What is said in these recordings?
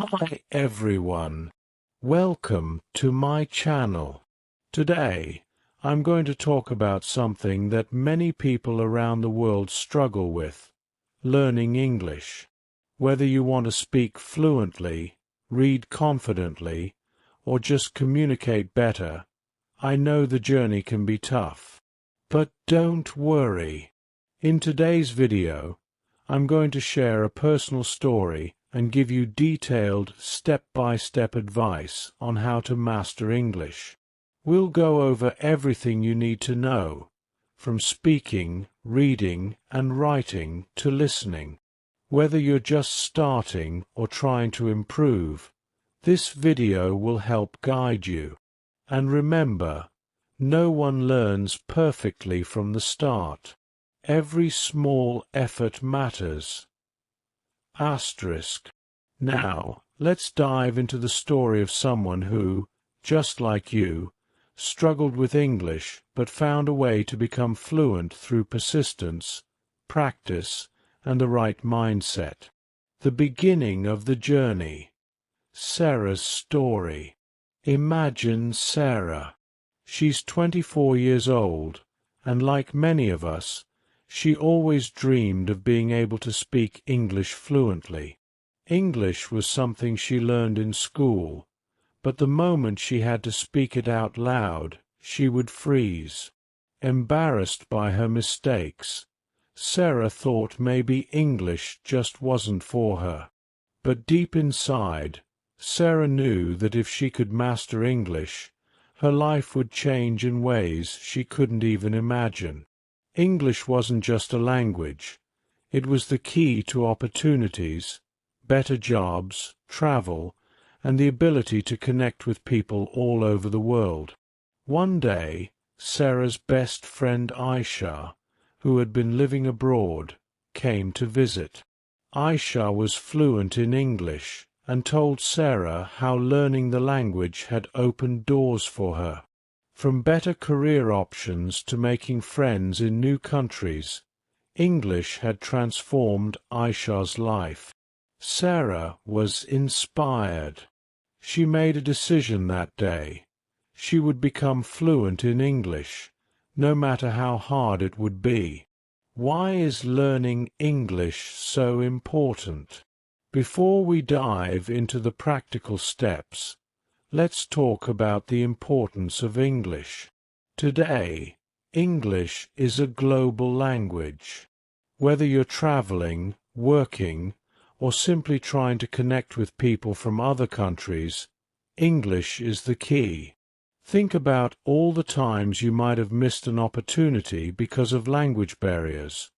Hi everyone, welcome to my channel. Today, I'm going to talk about something that many people around the world struggle with, learning English. Whether you want to speak fluently, read confidently, or just communicate better, I know the journey can be tough. But don't worry. In today's video, I'm going to share a personal story and give you detailed step-by-step advice on how to master English. We'll go over everything you need to know, from speaking, reading, and writing to listening. Whether you're just starting or trying to improve, this video will help guide you. And remember, no one learns perfectly from the start. Every small effort matters. Now, let's dive into the story of someone who, just like you, struggled with English but found a way to become fluent through persistence, practice, and the right mindset. The beginning of the journey. Sarah's story. Imagine Sarah. She's 24 years old, and like many of us, she always dreamed of being able to speak English fluently. English was something she learned in school, but the moment she had to speak it out loud, she would freeze. Embarrassed by her mistakes, Sarah thought maybe English just wasn't for her. But deep inside, Sarah knew that if she could master English, her life would change in ways she couldn't even imagine. English wasn't just a language. It was the key to opportunities, better jobs, travel, and the ability to connect with people all over the world. One day, Sarah's best friend Aisha, who had been living abroad, came to visit. Aisha was fluent in English and told Sarah how learning the language had opened doors for her. From better career options to making friends in new countries, English had transformed Aisha's life. Sarah was inspired. She made a decision that day. She would become fluent in English, no matter how hard it would be. Why is learning English so important? Before we dive into the practical steps, let's talk about the importance of English. Today, English is a global language. Whether you're traveling, working, or simply trying to connect with people from other countries, English is the key. Think about all the times you might have missed an opportunity because of language barriers,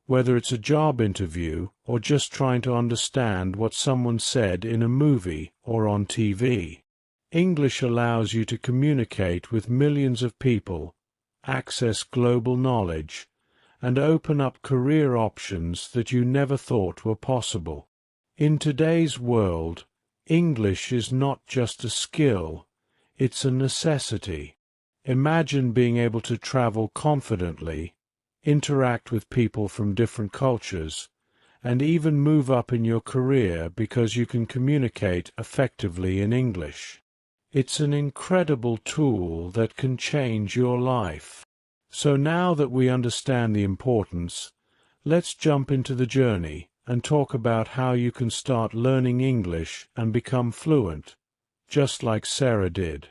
whether it's a job interview or just trying to understand what someone said in a movie or on TV. English allows you to communicate with millions of people, access global knowledge, and open up career options that you never thought were possible. In today's world, English is not just a skill, it's a necessity. Imagine being able to travel confidently, interact with people from different cultures, and even move up in your career because you can communicate effectively in English. It's an incredible tool that can change your life. So now that we understand the importance, let's jump into the journey and talk about how you can start learning English and become fluent, just like Sarah did.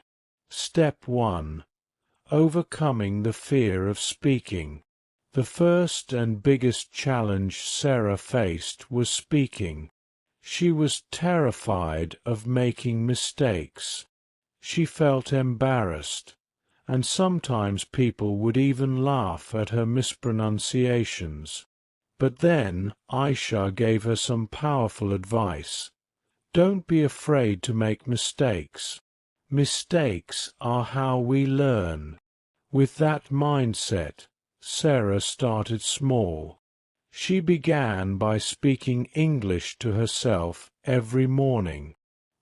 Step 1. Overcoming the fear of speaking. The first and biggest challenge Sarah faced was speaking. She was terrified of making mistakes. She felt embarrassed, and sometimes people would even laugh at her mispronunciations. But then Aisha gave her some powerful advice. Don't be afraid to make mistakes. Mistakes are how we learn. With that mindset, Sarah started small. She began by speaking English to herself every morning.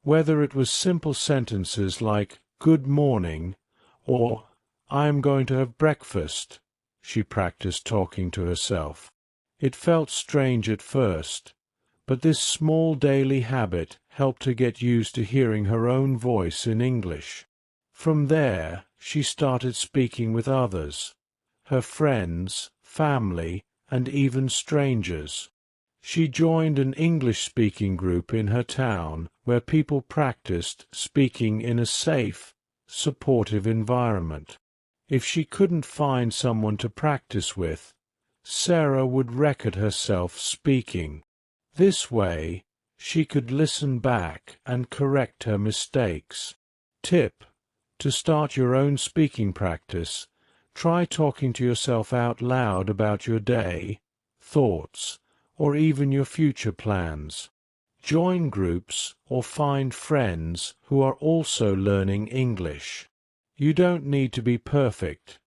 Whether it was simple sentences like, "Good morning," or, "I am going to have breakfast," she practiced talking to herself. It felt strange at first, but this small daily habit helped her get used to hearing her own voice in English. From there, she started speaking with others, her friends, family, and even strangers. She joined an English-speaking group in her town where people practiced speaking in a safe, supportive environment. If she couldn't find someone to practice with, Sarah would record herself speaking. This way, she could listen back and correct her mistakes. Tip: to start your own speaking practice, try talking to yourself out loud about your day, thoughts, or even your future plans. Join groups or find friends who are also learning English. You don't need to be perfect.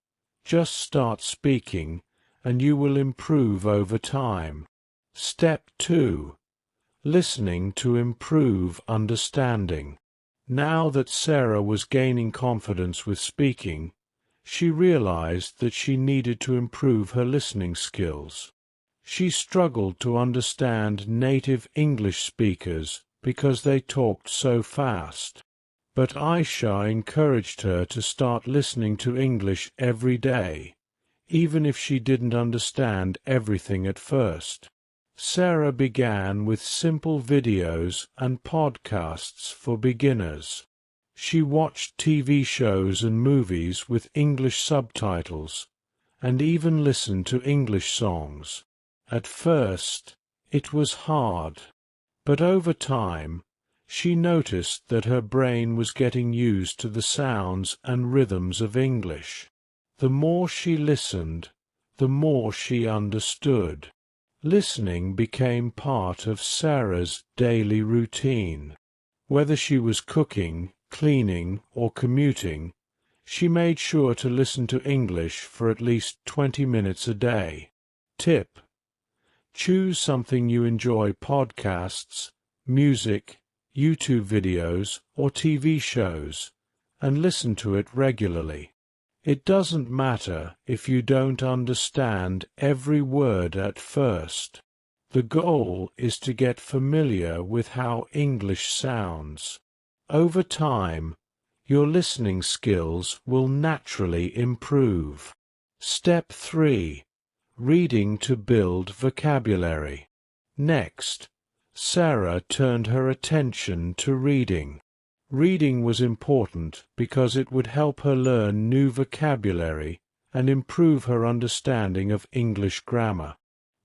Just start speaking, and you will improve over time. Step 2. Listening to improve understanding. Now that Sarah was gaining confidence with speaking, she realized that she needed to improve her listening skills. She struggled to understand native English speakers because they talked so fast. But Aisha encouraged her to start listening to English every day, even if she didn't understand everything at first. Sarah began with simple videos and podcasts for beginners. She watched TV shows and movies with English subtitles, and even listened to English songs. At first, it was hard, but over time, she noticed that her brain was getting used to the sounds and rhythms of English. The more she listened, the more she understood. Listening became part of Sarah's daily routine. Whether she was cooking, cleaning, or commuting, she made sure to listen to English for at least 20 minutes a day. Tip: choose something you enjoy: podcasts, music, YouTube videos, or TV shows, and listen to it regularly. It doesn't matter if you don't understand every word at first. The goal is to get familiar with how English sounds. Over time, your listening skills will naturally improve. Step 3. Reading to build vocabulary. Next, Sarah turned her attention to reading. Reading was important because it would help her learn new vocabulary and improve her understanding of English grammar.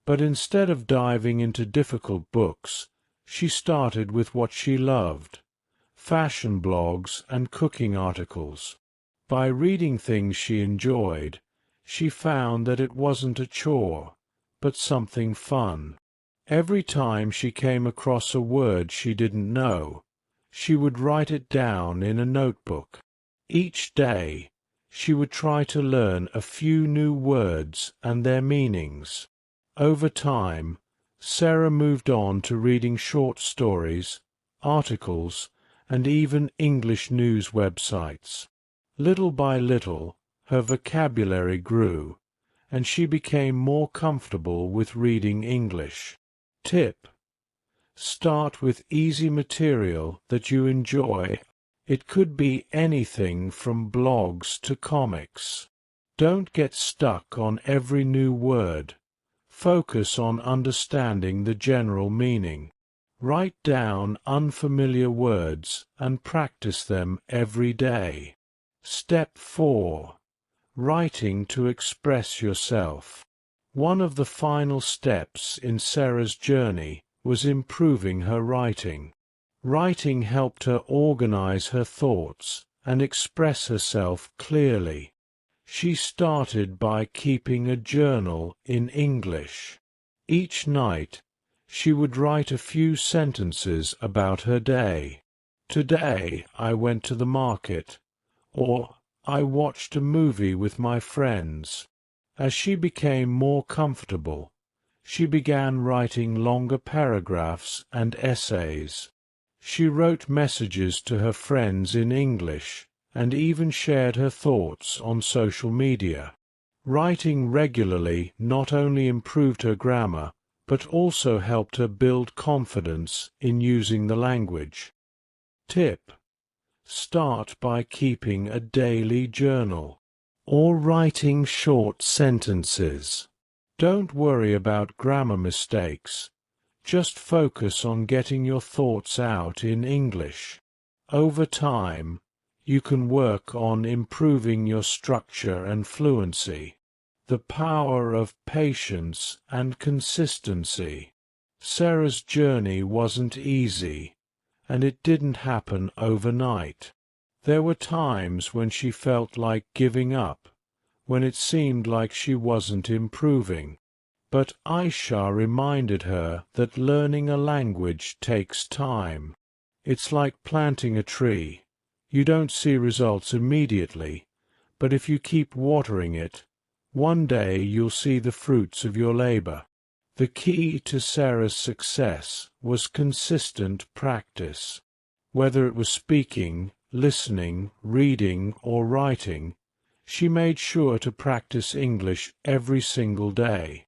But instead of diving into difficult books, she started with what she loved: fashion blogs and cooking articles. By reading things she enjoyed, she found that it wasn't a chore, but something fun. Every time she came across a word she didn't know, she would write it down in a notebook. Each day, she would try to learn a few new words and their meanings. Over time, Sarah moved on to reading short stories, articles, and even English news websites. Little by little, her vocabulary grew, and she became more comfortable with reading English. Tip: start with easy material that you enjoy. It could be anything from blogs to comics. Don't get stuck on every new word. Focus on understanding the general meaning. Write down unfamiliar words and practice them every day. Step 4. Writing to express yourself. One of the final steps in Sarah's journey was improving her writing. Writing helped her organize her thoughts and express herself clearly. She started by keeping a journal in English. Each night, she would write a few sentences about her day. Today, I went to the market, or I watched a movie with my friends. As she became more comfortable, she began writing longer paragraphs and essays. She wrote messages to her friends in English and even shared her thoughts on social media. Writing regularly not only improved her grammar, but also helped her build confidence in using the language. Tip: start by keeping a daily journal or writing short sentences. Don't worry about grammar mistakes. Just focus on getting your thoughts out in English. Over time, you can work on improving your structure and fluency. The power of patience and consistency. Sarah's journey wasn't easy, and it didn't happen overnight. There were times when she felt like giving up, when it seemed like she wasn't improving. But Aisha reminded her that learning a language takes time. It's like planting a tree. You don't see results immediately, but if you keep watering it, one day you'll see the fruits of your labor. The key to Sarah's success was consistent practice. Whether it was speaking, listening, reading, or writing, she made sure to practice English every single day.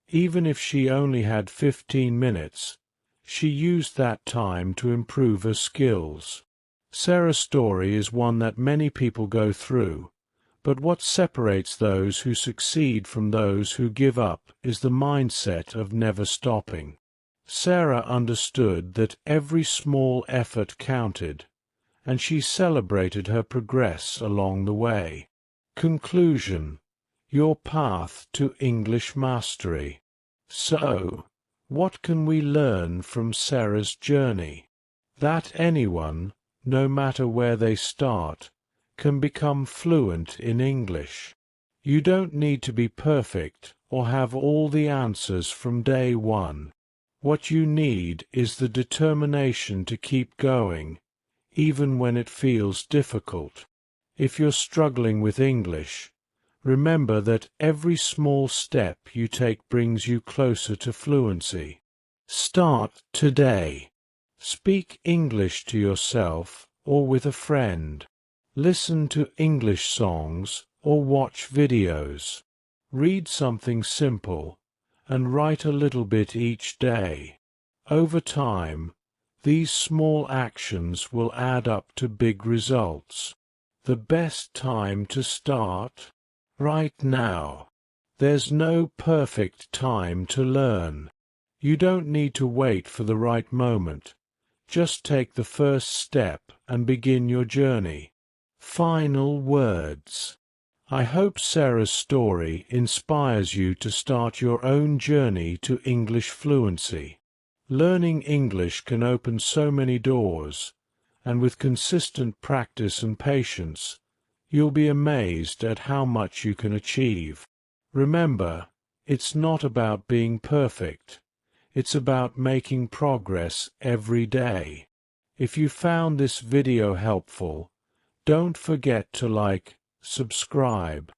Even if she only had 15 minutes, she used that time to improve her skills. Sarah's story is one that many people go through, but what separates those who succeed from those who give up is the mindset of never stopping. Sarah understood that every small effort counted, and she celebrated her progress along the way. Conclusion: your path to English mastery. So, what can we learn from Sarah's journey? That anyone, no matter where they start, can become fluent in English. You don't need to be perfect or have all the answers from day one. What you need is the determination to keep going, even when it feels difficult. If you're struggling with English, remember that every small step you take brings you closer to fluency. Start today. Speak English to yourself or with a friend. Listen to English songs or watch videos. Read something simple and write a little bit each day. Over time, these small actions will add up to big results. The best time to start? Right now. There's no perfect time to learn. You don't need to wait for the right moment. Just take the first step and begin your journey. Final words. I hope Sarah's story inspires you to start your own journey to English fluency. Learning English can open so many doors, and with consistent practice and patience, you'll be amazed at how much you can achieve. Remember, it's not about being perfect. It's about making progress every day. If you found this video helpful, don't forget to like, subscribe,